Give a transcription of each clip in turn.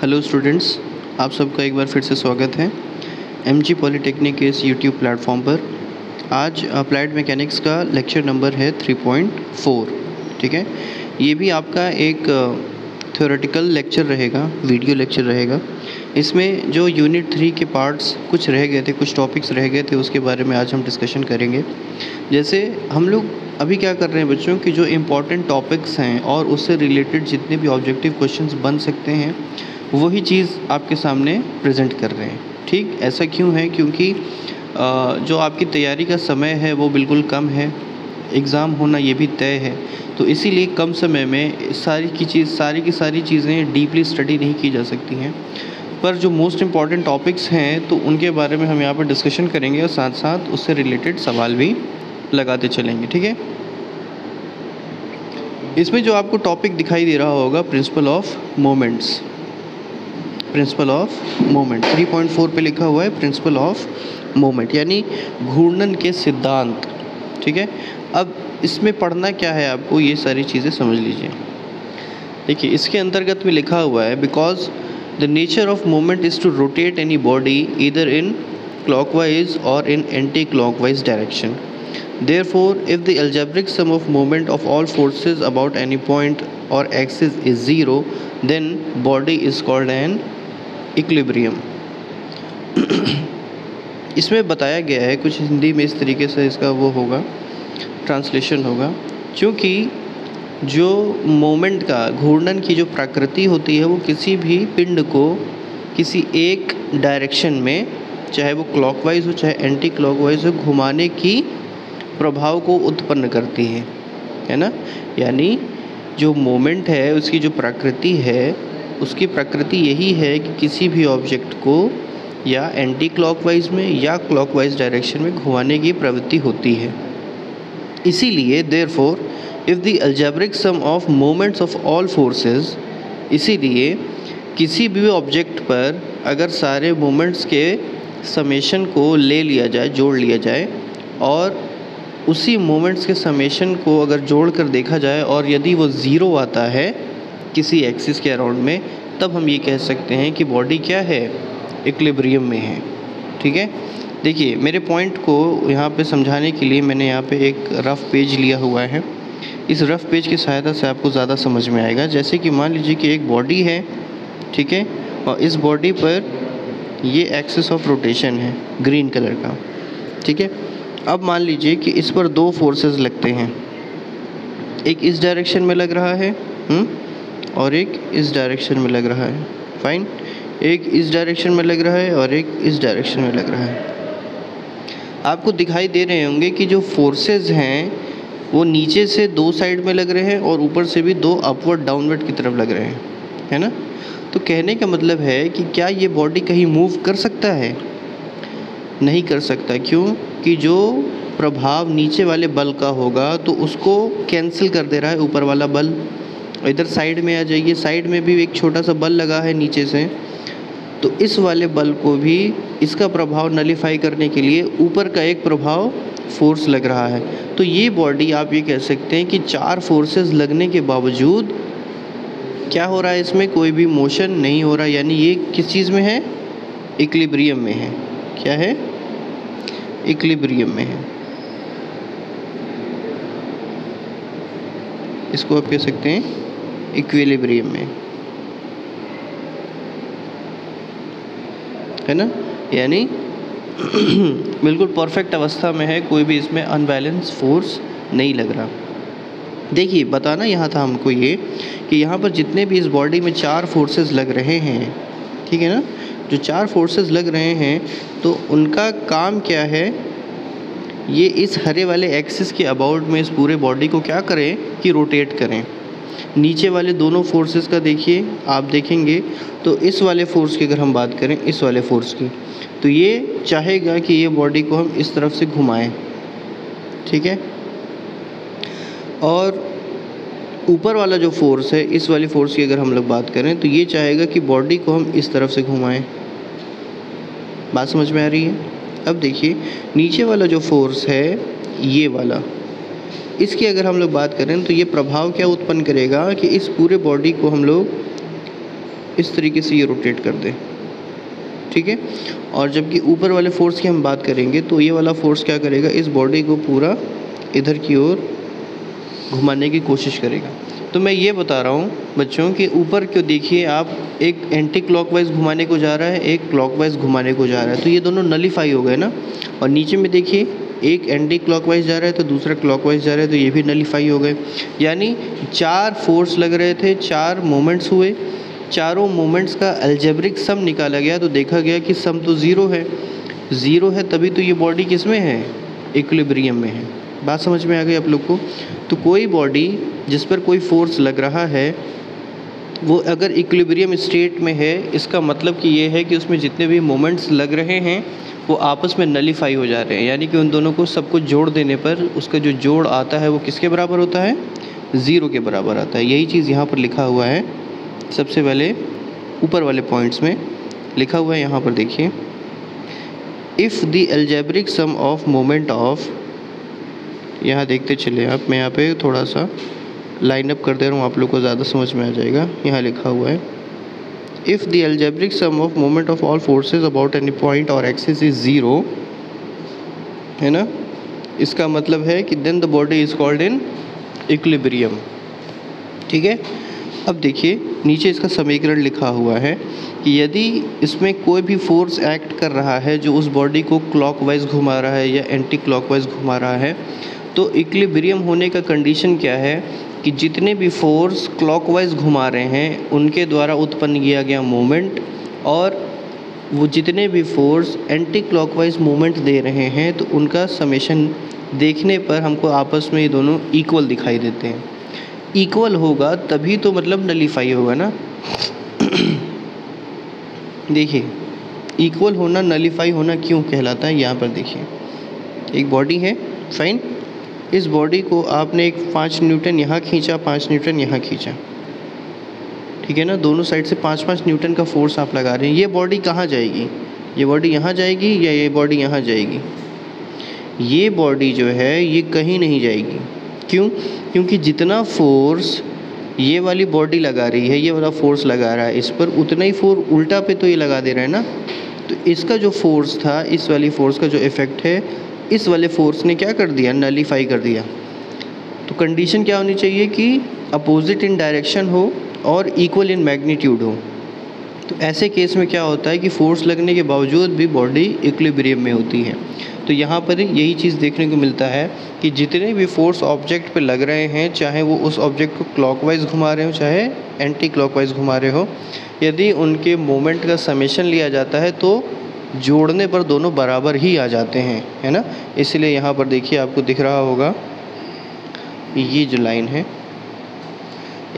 Hello students, आप सबका एक बार फिर से स्वागत है एमजी पॉलीटेक्निक के इस यूट्यूब प्लेटफॉर्म पर। आज अप्लाइड मैकेनिक्स का लेक्चर नंबर है 3.4। ठीक है, ये भी आपका एक थ्योरेटिकल लेक्चर रहेगा, वीडियो लेक्चर रहेगा। इसमें जो यूनिट 3 के पार्ट्स कुछ रह गए थे, कुछ टॉपिक्स रह गए थे, उसके बारे में आज हम डिस्कशन करेंगे। जैसे हम लोग अभी क्या कर रहे हैं बच्चों कि जो इम्पॉर्टेंट टॉपिक्स हैं और उससे रिलेटेड जितने भी ऑब्जेक्टिव क्वेश्चंस बन सकते हैं वही चीज़ आपके सामने प्रेजेंट कर रहे हैं। ठीक, ऐसा क्यों है? क्योंकि जो आपकी तैयारी का समय है वो बिल्कुल कम है, एग्ज़ाम होना ये भी तय है, तो इसीलिए कम समय में सारी की सारी चीज़ें डीपली स्टडी नहीं की जा सकती हैं। पर जो मोस्ट इम्पॉर्टेंट टॉपिक्स हैं तो उनके बारे में हम यहाँ पर डिस्कशन करेंगे और साथ साथ उससे रिलेटेड सवाल भी लगाते चलेंगे। ठीक है, इसमें जो आपको टॉपिक दिखाई दे रहा होगा प्रिंसिपल ऑफ मोमेंट्स, 3.4 पे लिखा हुआ है प्रिंसिपल ऑफ मोमेंट, यानी घूर्णन के सिद्धांत। ठीक है, अब इसमें पढ़ना क्या है आपको, ये सारी चीज़ें समझ लीजिए। देखिए, इसके अंतर्गत में लिखा हुआ है because the nature of moment is to rotate any body either in clockwise और in anti clockwise direction. Therefore, if the algebraic sum of moment of all forces about any point or axis is 0, then body is called an equilibrium. इसमें बताया गया है, कुछ हिंदी में इस तरीके से इसका वो होगा, ट्रांसलेशन होगा। क्योंकि जो मोमेंट का, घूर्णन की जो प्रकृति होती है वो किसी भी पिंड को किसी एक डायरेक्शन में, चाहे वो क्लॉकवाइज हो चाहे एंटी क्लॉकवाइज हो, घुमाने की प्रभाव को उत्पन्न करती है ना। यानी जो मोमेंट है उसकी जो प्रकृति है, उसकी प्रकृति यही है कि किसी भी ऑब्जेक्ट को या एंटी क्लॉकवाइज में या क्लॉकवाइज डायरेक्शन में घुमाने की प्रवृत्ति होती है। इसीलिए therefore if the algebraic sum of moments of all forces, इसीलिए किसी भी ऑब्जेक्ट पर अगर सारे मोमेंट्स के समेशन को ले लिया जाए, जोड़ लिया जाए, और उसी मोमेंट्स के समेशन को अगर जोड़ कर देखा जाए और यदि वो ज़ीरो आता है किसी एक्सिस के अराउंड में, तब हम ये कह सकते हैं कि बॉडी क्या है, इक्विलिब्रियम में है। ठीक है, देखिए मेरे पॉइंट को यहाँ पे समझाने के लिए मैंने यहाँ पे एक रफ़ पेज लिया हुआ है। इस रफ़ पेज की सहायता से आपको ज़्यादा समझ में आएगा। जैसे कि मान लीजिए कि एक बॉडी है, ठीक है, और इस बॉडी पर ये एक्सिस ऑफ रोटेशन है ग्रीन कलर का। ठीक है, अब मान लीजिए कि इस पर दो फोर्सेस लगते हैं, एक इस डायरेक्शन में लग रहा है और एक इस डायरेक्शन में लग रहा है। फाइन, एक इस डायरेक्शन में लग रहा है और एक इस डायरेक्शन में लग रहा है। आपको दिखाई दे रहे होंगे कि जो फोर्सेस हैं वो नीचे से दो साइड में लग रहे हैं और ऊपर से भी दो अपवर्ड डाउनवर्ड की तरफ लग रहे हैं, है ना। तो कहने का मतलब है कि क्या ये बॉडी कहीं मूव कर सकता है? नहीं कर सकता। क्यों? कि जो प्रभाव नीचे वाले बल का होगा तो उसको कैंसिल कर दे रहा है ऊपर वाला बल। इधर साइड में आ जाइए, साइड में भी एक छोटा सा बल लगा है नीचे से, तो इस वाले बल को भी, इसका प्रभाव नलीफाई करने के लिए ऊपर का एक प्रभाव फोर्स लग रहा है। तो ये बॉडी आप ये कह सकते हैं कि चार फोर्सेस लगने के बावजूद क्या हो रहा है, इसमें कोई भी मोशन नहीं हो रहा। यानी ये किस चीज़ में है? इक्विलिब्रियम में है। क्या है? इक्विलिब्रियम में है। इसको आप कह सकते हैं इक्विलिब्रियम में, है ना। यानी बिल्कुल परफेक्ट अवस्था में है, कोई भी इसमें अनबैलेंस फोर्स नहीं लग रहा। देखिए, बताना यहाँ था हमको ये कि यहाँ पर जितने भी इस बॉडी में चार फोर्सेस लग रहे हैं, ठीक है ना, जो चार फोर्सेस लग रहे हैं तो उनका काम क्या है, ये इस हरे वाले एक्सिस के अबाउट में इस पूरे बॉडी को क्या करें कि रोटेट करें। नीचे वाले दोनों फोर्सेस का देखिए, आप देखेंगे तो इस वाले फोर्स की अगर हम बात करें, इस वाले फोर्स की, तो ये चाहेगा कि ये बॉडी को हम इस तरफ से घुमाएं। ठीक है, और ऊपर वाला जो फोर्स है, इस वाली फोर्स की अगर हम लोग बात करें तो ये चाहेगा कि बॉडी को हम इस तरफ से घुमाएं। बात समझ में आ रही है? अब देखिए, नीचे वाला जो फोर्स है ये वाला, इसकी अगर हम लोग बात करें तो ये प्रभाव क्या उत्पन्न करेगा कि इस पूरे बॉडी को हम लोग इस तरीके से ये रोटेट कर दे, ठीक है। और जबकि ऊपर वाले फोर्स की हम बात करेंगे तो ये वाला फोर्स क्या करेगा, इस बॉडी को पूरा इधर की ओर घुमाने की कोशिश करेगा। तो मैं ये बता रहा हूँ बच्चों कि ऊपर क्यों देखिए आप, एक एंटी क्लॉकवाइज घुमाने को जा रहा है, एक क्लॉकवाइज घुमाने को जा रहा है, तो ये दोनों नलीफाई हो गए ना। और नीचे में देखिए एक एंटी क्लॉकवाइज जा रहा है तो दूसरा क्लॉकवाइज जा रहा है, तो ये भी नलीफाई हो गए। यानी 4 फोर्स लग रहे थे, 4 मोमेंट्स हुए, चारों मोमेंट्स का अलजेब्रिक सम निकाला गया तो देखा गया कि सम तो ज़ीरो है। ज़ीरो है तभी तो ये बॉडी किस में है, इक्विलिब्रियम में है। बात समझ में आ गई आप लोग को। तो कोई बॉडी जिस पर कोई फोर्स लग रहा है वो अगर इक्विलिब्रियम स्टेट में है, इसका मतलब कि ये है कि उसमें जितने भी मोमेंट्स लग रहे हैं वो आपस में नलीफाई हो जा रहे हैं। यानी कि उन दोनों को सबको जोड़ देने पर उसका जो जोड़ आता है वो किसके बराबर होता है, ज़ीरो के बराबर आता है। यही चीज़ यहाँ पर लिखा हुआ है, सबसे पहले ऊपर वाले पॉइंट्स में लिखा हुआ है। यहाँ पर देखिए, if the algebraic sum of moment of, यहाँ देखते चले आप, मैं यहाँ पे थोड़ा सा लाइन अप कर दे रहा हूँ, आप लोग को ज़्यादा समझ में आ जाएगा। यहाँ लिखा हुआ है, if the algebraic sum of moment of all forces about any point और एक्सिस इज़ ज़ीरो, है ना, इसका मतलब है कि then the body is called in equilibrium, ठीक है। अब देखिए नीचे इसका समीकरण लिखा हुआ है कि यदि इसमें कोई भी फोर्स एक्ट कर रहा है जो उस बॉडी को क्लॉकवाइज घुमा रहा है या एंटी क्लॉकवाइज घुमा रहा है, तो इक्विलिब्रियम होने का कंडीशन क्या है कि जितने भी फोर्स क्लॉकवाइज घुमा रहे हैं उनके द्वारा उत्पन्न किया गया मोमेंट और वो जितने भी फोर्स एंटी क्लॉकवाइज मोमेंट दे रहे हैं तो उनका समेशन देखने पर हमको आपस में ये दोनों इक्वल दिखाई देते हैं। इक्वल होगा तभी तो मतलब नलीफाई होगा ना। देखिए इक्वल होना नलीफाई होना क्यों कहलाता है, यहाँ पर देखिए एक बॉडी है, फाइन, इस बॉडी को आपने एक 5 न्यूटन यहाँ खींचा, 5 न्यूटन यहाँ खींचा, ठीक है ना, दोनों साइड से 5-5 न्यूटन का फोर्स आप लगा रहे हैं। ये बॉडी कहाँ जाएगी, ये बॉडी यहाँ जाएगी या ये बॉडी यहाँ जाएगी? ये बॉडी जो है ये कहीं नहीं जाएगी। क्यों? क्योंकि जितना फोर्स ये वाली बॉडी लगा रही है, ये वाला फोर्स लगा रहा है इस पर, उतना ही फोर्स उल्टा पे तो ये लगा दे रहा है ना। तो इसका जो फोर्स था, इस वाली फोर्स का जो इफ़ेक्ट है, इस वाले फोर्स ने क्या कर दिया, नलीफाई कर दिया। तो कंडीशन क्या होनी चाहिए कि अपोजिट इन डायरेक्शन हो और इक्वल इन मैग्नीट्यूड हो। तो ऐसे केस में क्या होता है कि फोर्स लगने के बावजूद भी बॉडी इक्विलिब्रियम में होती है। तो यहाँ पर यही चीज़ देखने को मिलता है कि जितने भी फोर्स ऑब्जेक्ट पे लग रहे हैं, चाहे वो उस ऑब्जेक्ट को क्लॉकवाइज घुमा रहे हो चाहे एंटी क्लॉकवाइज घुमा रहे हो, यदि उनके मोमेंट का समेशन लिया जाता है तो जोड़ने पर दोनों बराबर ही आ जाते हैं, है ना। इसलिए यहाँ पर देखिए आपको दिख रहा होगा ये जो लाइन है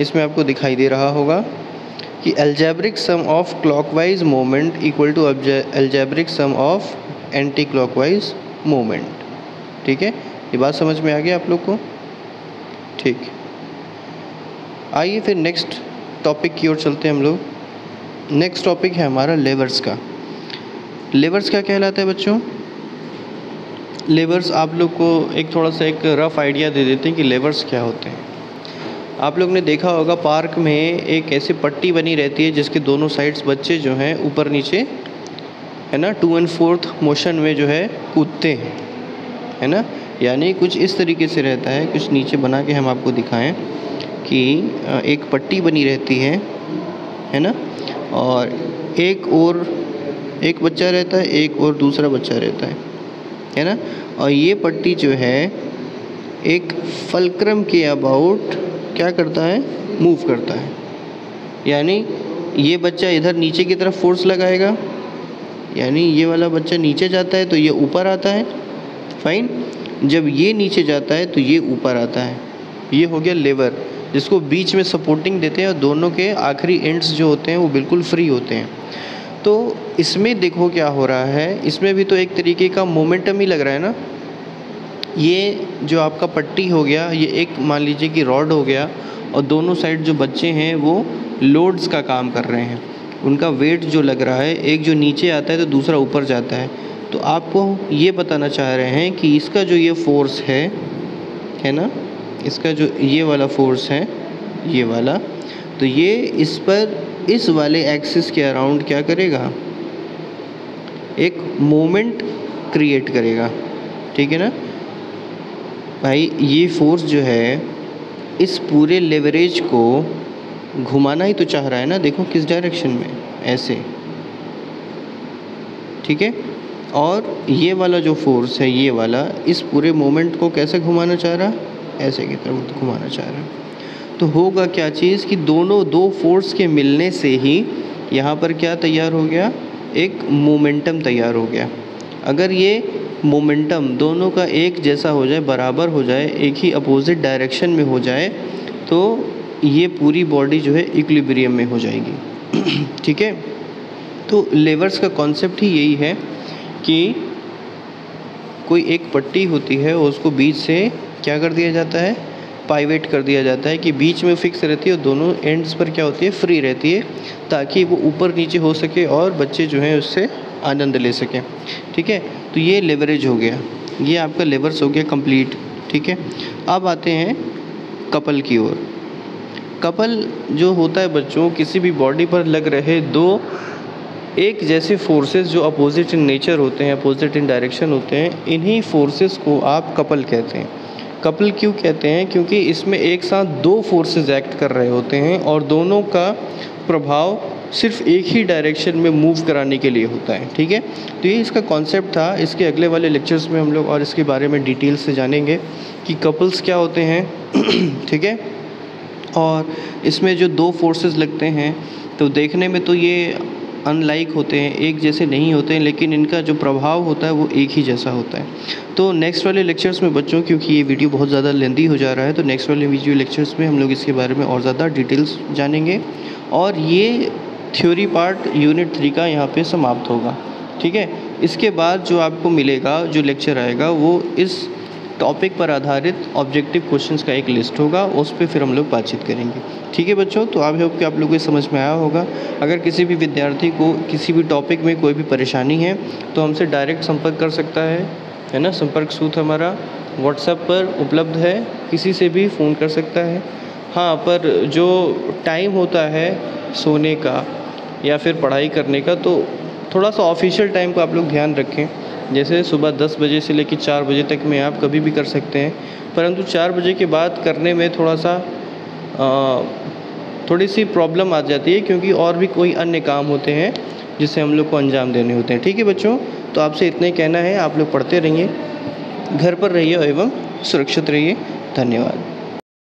इसमें आपको दिखाई दे रहा होगा कि algebraic sum of clockwise moment equal to algebraic sum of anti clockwise moment. ठीक है, ये बात समझ में आ गया आप लोग को? ठीक, आइए फिर नेक्स्ट टॉपिक की ओर चलते हैं हम लोग। नेक्स्ट टॉपिक है हमारा लेवर्स का। लेवर्स क्या कहलाता है बच्चों? लेवर्स आप लोग को एक थोड़ा सा एक रफ़ आइडिया दे देते हैं कि लेवर्स क्या होते हैं। आप लोग ने देखा होगा पार्क में एक ऐसी पट्टी बनी रहती है जिसके दोनों साइड्स बच्चे जो हैं ऊपर नीचे, है ना, 2/4 मोशन में जो है कूदते हैं, है ना। यानी कुछ इस तरीके से रहता है, कुछ नीचे बना के हम आपको दिखाएं कि एक पट्टी बनी रहती है ना, और एक बच्चा रहता है, एक और दूसरा बच्चा रहता है ना। और ये पट्टी जो है एक फल्क्रम के अबाउट क्या करता है, मूव करता है। यानी ये बच्चा इधर नीचे की तरफ फोर्स लगाएगा, यानी ये वाला बच्चा नीचे जाता है तो ये ऊपर आता है, फाइन। जब ये नीचे जाता है तो ये ऊपर आता है। ये हो गया लेवर, जिसको बीच में सपोर्टिंग देते हैं और दोनों के आखिरी एंड्स जो होते हैं वो बिल्कुल फ्री होते हैं। तो इसमें देखो क्या हो रहा है, इसमें भी तो एक तरीके का मोमेंटम ही लग रहा है ना। ये जो आपका पट्टी हो गया, ये एक मान लीजिए कि रॉड हो गया, और दोनों साइड जो बच्चे हैं वो लोड्स का काम कर रहे हैं। उनका वेट जो लग रहा है, एक जो नीचे आता है तो दूसरा ऊपर जाता है। तो आपको ये बताना चाह रहे हैं कि इसका जो ये फोर्स है ना, इसका जो ये वाला फोर्स है, ये वाला, तो ये इस पर इस वाले एक्सिस के अराउंड क्या करेगा, एक मोमेंट क्रिएट करेगा। ठीक है ना भाई, ये फोर्स जो है इस पूरे लेवरेज को घुमाना ही तो चाह रहा है ना, देखो किस डायरेक्शन में, ऐसे। ठीक है, और ये वाला जो फोर्स है, ये वाला इस पूरे मोमेंट को कैसे घुमाना चाह रहा, ऐसे की तरफ घुमाना चाह रहा है। तो होगा क्या चीज़ कि दोनों दो फोर्स के मिलने से ही यहाँ पर क्या तैयार हो गया, एक मोमेंटम तैयार हो गया। अगर ये मोमेंटम दोनों का एक जैसा हो जाए, बराबर हो जाए, एक ही अपोजिट डायरेक्शन में हो जाए, तो ये पूरी बॉडी जो है इक्विलिब्रियम में हो जाएगी। ठीक है, तो लेवर्स का कॉन्सेप्ट ही यही है कि कोई एक पट्टी होती है और उसको बीच से क्या कर दिया जाता है, पाइवेट कर दिया जाता है, कि बीच में फिक्स रहती है और दोनों एंड्स पर क्या होती है, फ्री रहती है, ताकि वो ऊपर नीचे हो सके और बच्चे जो हैं उससे आनंद ले सकें। ठीक है, तो ये लेवरेज हो गया, ये आपका लेवर्स हो गया कंप्लीट। ठीक है, अब आते हैं कपल की ओर। कपल जो होता है बच्चों, किसी भी बॉडी पर लग रहे दो एक जैसे फोर्सेस जो अपोजिट इन नेचर होते हैं, अपोजिट इन डायरेक्शन होते हैं, इन्हीं फोर्सेस को आप कपल कहते हैं। कपल क्यों कहते हैं, क्योंकि इसमें एक साथ दो फोर्सेस एक्ट कर रहे होते हैं और दोनों का प्रभाव सिर्फ एक ही डायरेक्शन में मूव कराने के लिए होता है। ठीक है, तो ये इसका कॉन्सेप्ट था। इसके अगले वाले लेक्चर्स में हम लोग और इसके बारे में डिटेल से जानेंगे कि कपल्स क्या होते हैं। ठीक है, और इसमें जो दो फोर्सेस लगते हैं तो देखने में तो ये अनलाइक होते हैं, एक जैसे नहीं होते हैं, लेकिन इनका जो प्रभाव होता है वो एक ही जैसा होता है। तो नेक्स्ट वाले लेक्चर्स में बच्चों, क्योंकि ये वीडियो बहुत ज़्यादा लेंदी हो जा रहा है, तो नेक्स्ट वाले वीडियो लेक्चर्स में हम लोग इसके बारे में और ज़्यादा डिटेल्स जानेंगे और ये थ्योरी पार्ट यूनिट 3 का यहाँ पे समाप्त होगा। ठीक है, इसके बाद जो आपको मिलेगा, जो लेक्चर आएगा, वो इस टॉपिक पर आधारित ऑब्जेक्टिव क्वेश्चंस का एक लिस्ट होगा, उस पर फिर हम लोग बातचीत करेंगे। ठीक है बच्चों, तो आई होप कि आप लोगों को समझ में आया होगा। अगर किसी भी विद्यार्थी को किसी भी टॉपिक में कोई भी परेशानी है तो हमसे डायरेक्ट संपर्क कर सकता है ना। संपर्क सूत्र हमारा व्हाट्सएप पर उपलब्ध है, किसी से भी फ़ोन कर सकता है। हाँ, पर जो टाइम होता है सोने का या फिर पढ़ाई करने का, तो थोड़ा सा ऑफिशियल टाइम का आप लोग ध्यान रखें। जैसे सुबह 10 बजे से लेकर 4 बजे तक में आप कभी भी कर सकते हैं, परंतु 4 बजे के बाद करने में थोड़ी सी प्रॉब्लम आ जाती है, क्योंकि और भी कोई अन्य काम होते हैं जिसे हम लोग को अंजाम देने होते हैं। ठीक है बच्चों, तो आपसे इतना ही कहना है, आप लोग पढ़ते रहिए, घर पर रहिए एवं सुरक्षित रहिए। धन्यवाद।